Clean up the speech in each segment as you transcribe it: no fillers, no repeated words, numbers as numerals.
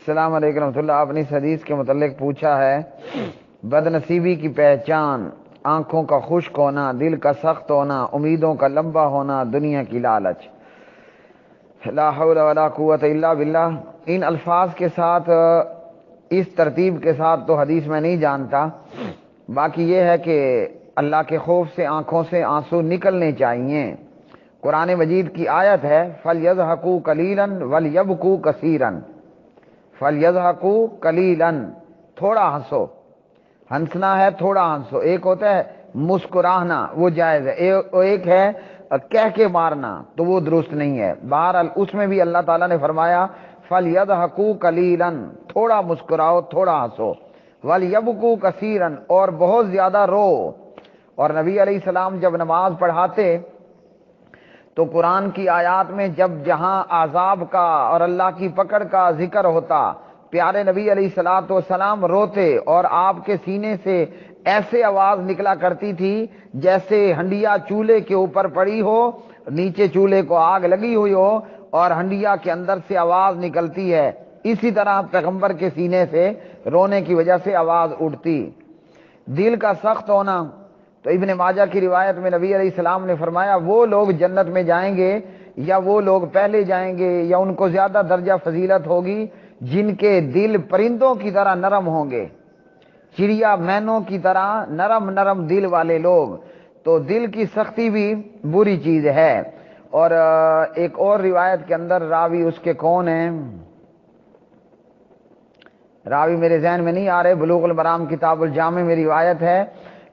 السلام علیکم ورحمۃ اللہ. آپ نے اس حدیث کے متعلق پوچھا ہے بد نصیبی کی پہچان آنکھوں کا خشک ہونا، دل کا سخت ہونا، امیدوں کا لمبا ہونا، دنیا کی لالچ. لا حول ولا قوت الا باللہ. ان الفاظ کے ساتھ اس ترتیب کے ساتھ تو حدیث میں نہیں جانتا. باقی یہ ہے کہ اللہ کے خوف سے آنکھوں سے آنسو نکلنے چاہیے. قرآن مجید کی آیت ہے فَلْيَضْحَكُوا قَلِيلًا وَلْيَبْكُوا كَثِيرًا. فَلْيَضْحَكُوا قَلِيلًا، تھوڑا ہنسو. ہنسنا ہے تھوڑا ہنسو. ایک ہوتا ہے مسکرانا، وہ جائز ہے. ایک ہے کہہ کے مارنا، تو وہ درست نہیں ہے. بہرحال اس میں بھی اللہ تعالیٰ نے فرمایا فَلْيَضْحَكُوا قَلِيلًا، تھوڑا مسکراؤ تھوڑا ہنسو. وَلْيَبْكُوا كَثِيرًا، اور بہت زیادہ رو. اور نبی علیہ السلام جب نماز پڑھاتے تو قرآن کی آیات میں جب جہاں عذاب کا اور اللہ کی پکڑ کا ذکر ہوتا، پیارے نبی علیہ الصلوۃ والسلام روتے اور آپ کے سینے سے ایسے آواز نکلا کرتی تھی جیسے ہنڈیا چولہے کے اوپر پڑی ہو، نیچے چولہے کو آگ لگی ہوئی ہو اور ہنڈیا کے اندر سے آواز نکلتی ہے. اسی طرح پیغمبر کے سینے سے رونے کی وجہ سے آواز اٹھتی. دل کا سخت ہونا، تو ابن ماجہ کی روایت میں نبی علیہ السلام نے فرمایا وہ لوگ جنت میں جائیں گے یا وہ لوگ پہلے جائیں گے یا ان کو زیادہ درجہ فضیلت ہوگی جن کے دل پرندوں کی طرح نرم ہوں گے، چڑیا مینوں کی طرح نرم نرم دل والے لوگ. تو دل کی سختی بھی بری چیز ہے. اور ایک اور روایت کے اندر راوی اس کے کون ہیں، راوی میرے ذہن میں نہیں آ رہے، بلوغ المرام کتاب الجامع میں روایت ہے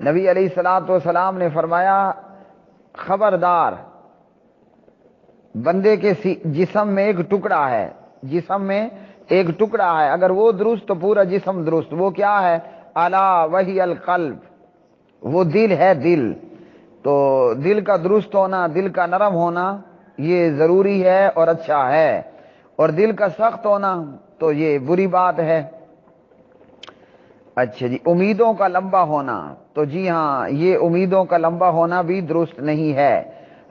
نبی علیہ الصلوۃ والسلام نے فرمایا خبردار، بندے کے جسم میں ایک ٹکڑا ہے، جسم میں ایک ٹکڑا ہے، اگر وہ درست تو پورا جسم درست. وہ کیا ہے؟ الا وہی القلب، وہ دل ہے. دل تو دل کا درست ہونا، دل کا نرم ہونا یہ ضروری ہے اور اچھا ہے. اور دل کا سخت ہونا تو یہ بری بات ہے. اچھا جی، امیدوں کا لمبا ہونا، تو جی ہاں یہ امیدوں کا لمبا ہونا بھی درست نہیں ہے.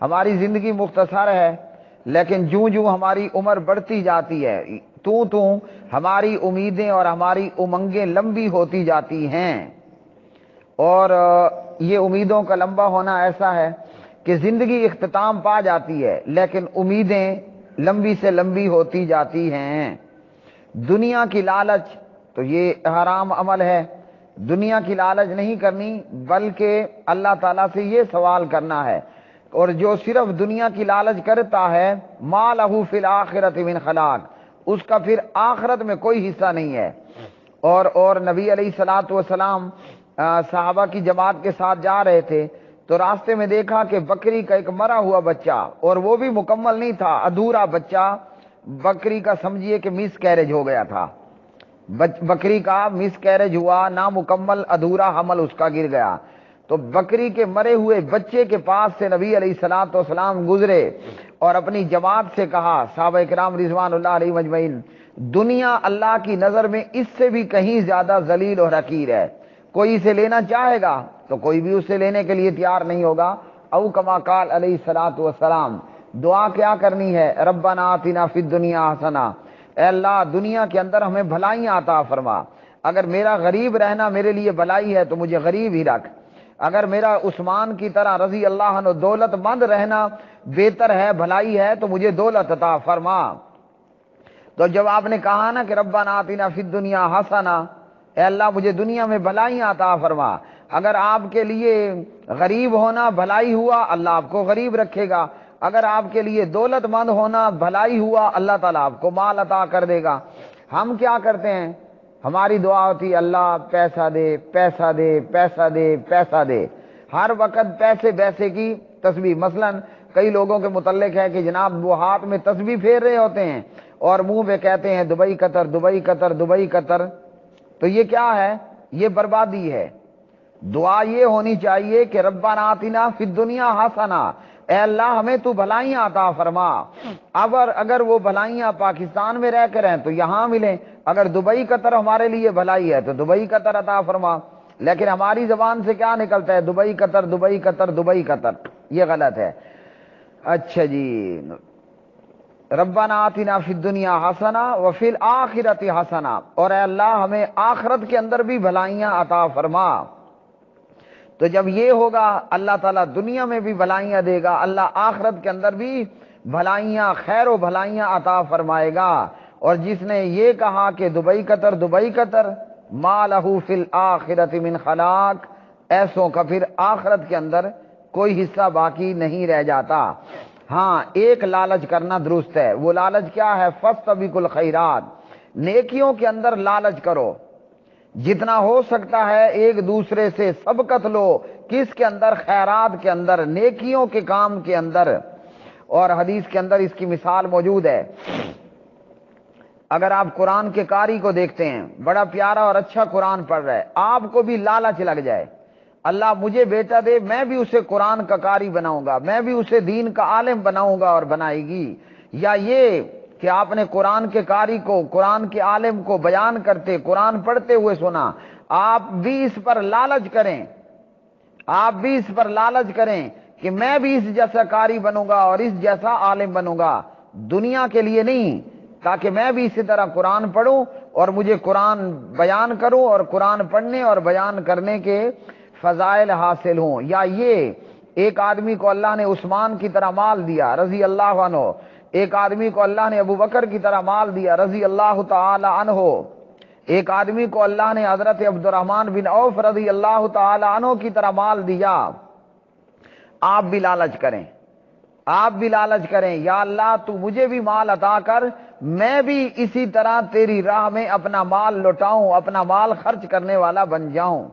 ہماری زندگی مختصر ہے لیکن جوں جوں ہماری عمر بڑھتی جاتی ہے تو ہماری امیدیں اور ہماری امنگیں لمبی ہوتی جاتی ہیں. اور یہ امیدوں کا لمبا ہونا ایسا ہے کہ زندگی اختتام پا جاتی ہے لیکن امیدیں لمبی سے لمبی ہوتی جاتی ہیں. دنیا کی لالچ تو یہ حرام عمل ہے. دنیا کی لالچ نہیں کرنی بلکہ اللہ تعالیٰ سے یہ سوال کرنا ہے. اور جو صرف دنیا کی لالچ کرتا ہے ما لہ فی الآخرۃ من خلاق، اس کا پھر آخرت میں کوئی حصہ نہیں ہے. اور نبی علیہ الصلوۃ والسلام صحابہ کی جماعت کے ساتھ جا رہے تھے تو راستے میں دیکھا کہ بکری کا ایک مرا ہوا بچہ، اور وہ بھی مکمل نہیں تھا، ادھورا بچہ بکری کا، سمجھیے کہ مس کیریج ہو گیا تھا. بکری کا مس کیریج ہوا، نامکمل ادھورا حمل اس کا گر گیا. تو بکری کے مرے ہوئے بچے کے پاس سے نبی علیہ الصلوۃ والسلام گزرے اور اپنی جماعت سے کہا، صحابہ کرام رضوان اللہ علیہ مجمعین، دنیا اللہ کی نظر میں اس سے بھی کہیں زیادہ ذلیل اور حقیر ہے. کوئی اسے لینا چاہے گا تو کوئی بھی اسے لینے کے لیے تیار نہیں ہوگا. او کما قال علیہ الصلوۃ والسلام، دعا کیا کرنی ہے؟ ربنا آتنا فی الدنیا حسنہ، اے اللہ دنیا کے اندر ہمیں بھلائیاں عطا فرما. اگر میرا غریب رہنا میرے لیے بھلائی ہے تو مجھے غریب ہی رکھ. اگر میرا عثمان کی طرح رضی اللہ عنہ دولت مند رہنا بہتر ہے، بھلائی ہے، تو مجھے دولت عطا فرما. تو جب آپ نے کہا نا کہ ربنا آتنا فی الدنیا حسنہ، اے اللہ مجھے دنیا میں بھلائیاں عطا فرما، اگر آپ کے لیے غریب ہونا بھلائی ہوا اللہ آپ کو غریب رکھے گا. اگر آپ کے لیے دولت مند ہونا بھلائی ہوا اللہ تعالیٰ آپ کو مال عطا کر دے گا. ہم کیا کرتے ہیں؟ ہماری دعا ہوتی ہے اللہ پیسہ دے پیسہ دے پیسہ دے پیسہ دے، ہر وقت پیسے پیسے کی تسبیح. مثلا کئی لوگوں کے متعلق ہے کہ جناب وہ ہاتھ میں تسبیح پھیر رہے ہوتے ہیں اور منہ پہ کہتے ہیں Dubai Qatar Dubai Qatar Dubai Qatar. تو یہ کیا ہے؟ یہ بربادی ہے. دعا یہ ہونی چاہیے کہ ربنا آتنا فی الدنیا حسنہ، اے اللہ ہمیں تو بھلائیاں عطا فرما. اگر وہ بھلائیاں پاکستان میں رہ کر ہیں تو یہاں ملیں، اگر دبئی قطر ہمارے لیے بھلائی ہے تو دبئی قطر عطا فرما. لیکن ہماری زبان سے کیا نکلتا ہے؟ Dubai Qatar Dubai Qatar Dubai Qatar. یہ غلط ہے. اچھا جی، ربنا آتنا فی الدنیا حسنہ وفی الآخرۃ حسنہ، اور اے اللہ ہمیں آخرت کے اندر بھی بھلائیاں عطا فرما۔ تو جب یہ ہوگا اللہ تعالیٰ دنیا میں بھی بھلائیاں دے گا، اللہ آخرت کے اندر بھی بھلائیاں، خیر و بھلائیاں عطا فرمائے گا۔ اور جس نے یہ کہا کہ دبئی قطر ما لہ فی الآخرۃ من خلاق، ایسوں کا پھر آخرت کے اندر کوئی حصہ باقی نہیں رہ جاتا۔ ہاں ایک لالچ کرنا درست ہے، وہ لالچ کیا ہے؟ فاستبقوا الخیرات، نیکیوں کے اندر لالچ کرو، جتنا ہو سکتا ہے ایک دوسرے سے سبقت لو، کس کے اندر؟ خیرات کے اندر، نیکیوں کے کام کے اندر۔ اور حدیث کے اندر اس کی مثال موجود ہے۔ اگر آپ قرآن کے قاری کو دیکھتے ہیں، بڑا پیارا اور اچھا قرآن پڑھ رہا ہے، آپ کو بھی لالچ لگ جائے، اللہ مجھے بیٹا دے، میں بھی اسے قرآن کا قاری بناؤں گا، میں بھی اسے دین کا عالم بناؤں گا، اور بنائے گی۔ یا یہ کہ آپ نے قرآن کے قاری کو، قرآن کے عالم کو بیان کرتے، قرآن پڑھتے ہوئے سنا، آپ بھی اس پر لالچ کریں، آپ بھی اس پر لالچ کریں کہ میں بھی اس جیسا قاری بنوں گا اور اس جیسا عالم بنوں گا، دنیا کے لیے نہیں، تاکہ میں بھی اسی طرح قرآن پڑھوں اور مجھے قرآن بیان کروں اور قرآن پڑھنے اور بیان کرنے کے فضائل حاصل ہوں۔ یا یہ ایک آدمی کو اللہ نے عثمان کی طرح مال دیا رضی اللہ عنہ، ایک آدمی کو اللہ نے ابو بکر کی طرح مال دیا رضی اللہ تعالی عنہ، ایک آدمی کو اللہ نے حضرت عبد الرحمن بن عوف رضی اللہ تعالی عنہ کی طرح مال دیا۔ آپ بھی لالچ کریں، آپ بھی لالچ کریں، یا اللہ تو مجھے بھی مال عطا کر، میں بھی اسی طرح تیری راہ میں اپنا مال لوٹاؤں، اپنا مال خرچ کرنے والا بن جاؤں۔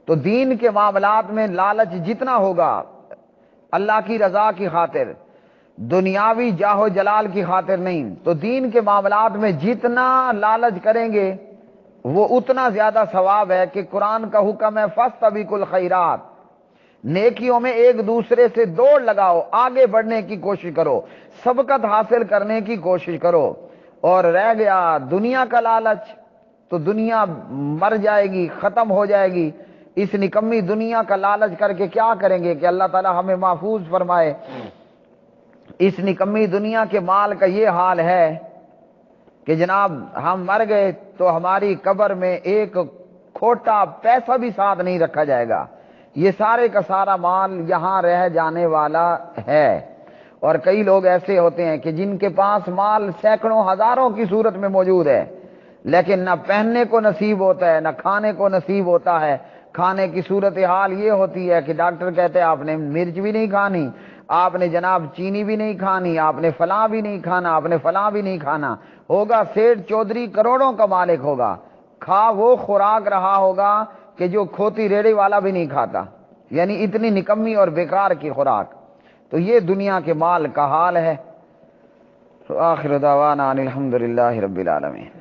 تو دین کے معاملات میں لالچ جتنا ہوگا اللہ کی رضا کی خاطر، دنیاوی جاہ و جلال کی خاطر نہیں، تو دین کے معاملات میں جتنا لالچ کریں گے وہ اتنا زیادہ ثواب ہے کہ قرآن کا حکم ہے فاستبقوا الخیرات، نیکیوں میں ایک دوسرے سے دوڑ لگاؤ، آگے بڑھنے کی کوشش کرو، سبقت حاصل کرنے کی کوشش کرو۔ اور رہ گیا دنیا کا لالچ، تو دنیا مر جائے گی، ختم ہو جائے گی، اس نکمی دنیا کا لالچ کر کے کیا کریں گے؟ کہ اللہ تعالی ہمیں محفوظ فرمائے۔ اس نکمی دنیا کے مال کا یہ حال ہے کہ جناب ہم مر گئے تو ہماری قبر میں ایک کھوٹا پیسہ بھی ساتھ نہیں رکھا جائے گا، یہ سارے کا سارا مال یہاں رہ جانے والا ہے۔ اور کئی لوگ ایسے ہوتے ہیں کہ جن کے پاس مال سینکڑوں ہزاروں کی صورت میں موجود ہے، لیکن نہ پہننے کو نصیب ہوتا ہے، نہ کھانے کو نصیب ہوتا ہے۔ کھانے کی صورتحال یہ ہوتی ہے کہ ڈاکٹر کہتے ہیں آپ نے مرچ بھی نہیں کھانی، آپ نے جناب چینی بھی نہیں کھانی، آپ نے فلاں بھی نہیں کھانا، آپ نے فلاں بھی نہیں کھانا۔ ہوگا سیٹھ چودھری کروڑوں کا مالک ہوگا، کھا وہ خوراک رہا ہوگا کہ جو کھوتی ریڑھی والا بھی نہیں کھاتا، یعنی اتنی نکمی اور بیکار کی خوراک۔ تو یہ دنیا کے مال کا حال ہے۔ آخر دعوانا ان الحمدللہ رب العالمین۔